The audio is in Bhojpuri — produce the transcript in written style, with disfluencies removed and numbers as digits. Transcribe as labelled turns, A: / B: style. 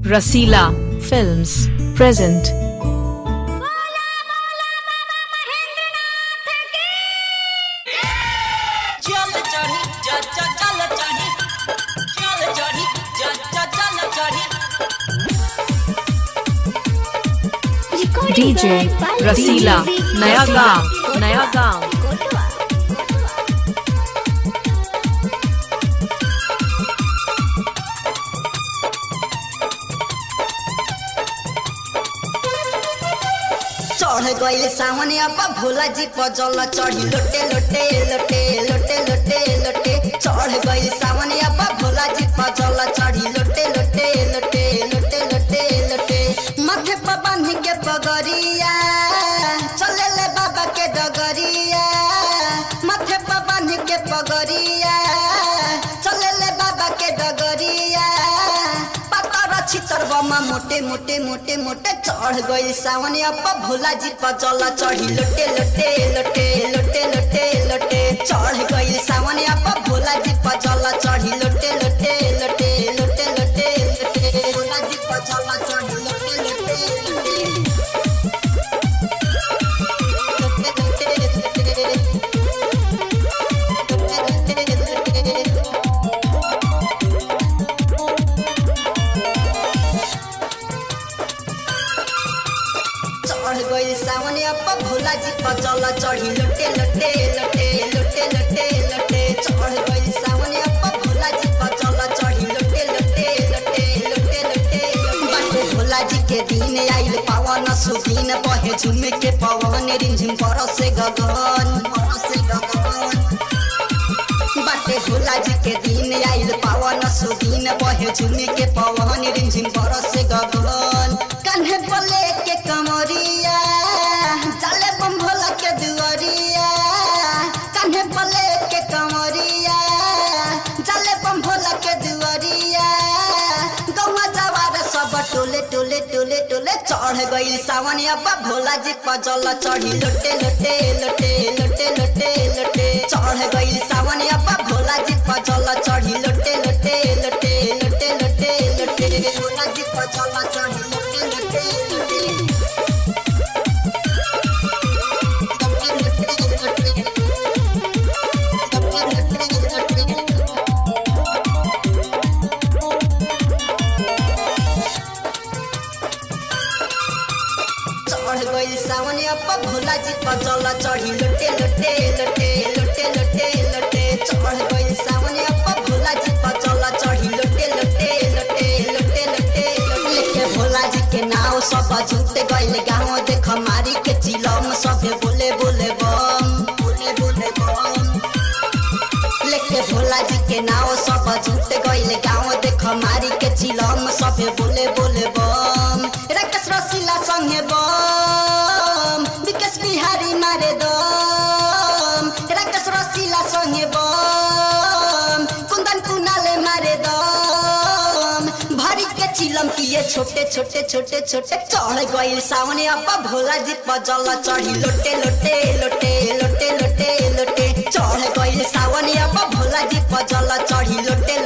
A: Rasila Films present
B: चल चढ़ी चल चढ़ी चल चढ़ी चल चढ़ी
A: DJ Rasila नया गांव
B: चढ़ गइल सावन अब भोला जी पजल चढ़ी लोटे लोटे लोटे लोटे लोटे लोटे चढ़ गइल सावन अब भोला जी पजल चढ़ी लोटे लोटे लोटे लोटे लोटे लोटे माथे पर बांध के पगड़िया चले ले बाबा के डगरिया माथे पर बांध के पगड़िया चले ले बाबा के डगरिया छितर बमा मोटे मोटे मोटे मोटे चढ़ गइल सावन अब भोला जी पजल चढ़ी लोटे लोटे लोटे लोटे लोटे लोटे चढ़ गइल सावन अब भोला जी पजल चढ़ी लोटे लोटे लोटे लोटे लोटे लोटे भोला जी पजल चढ़ी लोटे लोटे लोटे चढ़ गइल सावन अब भोला जी पजल चढ़ी लोटे लोटे लोटे लोटे लोटे लोटे चढ़ गइल सावन अब भोला जी पजल चढ़ी लोटे लोटे लोटे लोटे लोटे बाटे भोला जी के दिन आइल पावन सुदीन बहे झुमे के पवन रिमझिम बरसे गगन बाटे भोला जी के दिन आइल पावन सुदीन बहे झुमे के पवन रिमझिम बरसे गगन कान्हे बोले के कमरिया चले बम भोला के दुआरिया कान्हे बोले के कमरिया चले बम भोला के दुआरिया गौवा जवार सब टोले टोले टोले टोले चढ़ गइल सावन अब भोला जी पजल चढ़ी लोटे लोटे लोटे लोटे लोटे लोटे चढ़ गइल सावन अब भोला जी पजल चढ़ी लोटे लोटे लोटे लोटे लोटे लोटे भोला जी पजल चढ़ी लोटे लोटे लोटे चढ़ गइल सावन अब भोला जी पजल चढ़ी लोटे लोटे लोटे लोटे लोटे लोटे चढ़ गइल सावन अब भोला जी पजल चढ़ी लोटे लोटे लोटे लोटे लोटे लेके भोला जी के नाव सब झूठे गइल गाँव देख मारी के चिलम सब बोले बोले बम बोले बोले बम लेके भोला जी के नाव सब झूठे गइल गाँव देख मारी के चिलम सब बोले बोले बम राकेश रसीला संगे बम विकेश बिहारी मारे दम राकेश रसीला संगे बम कुंदन कुनाले मारे दम भरी के चिलम किए छोटे छोटे छोटे छोटे चढ़ गइल सावन अब भोला जी पजल चढ़ी लोटे लोटे लोटे लोटे लोटे लोटे चढ़ गइल सावन अब भोला जी पजल चढ़ी लोटे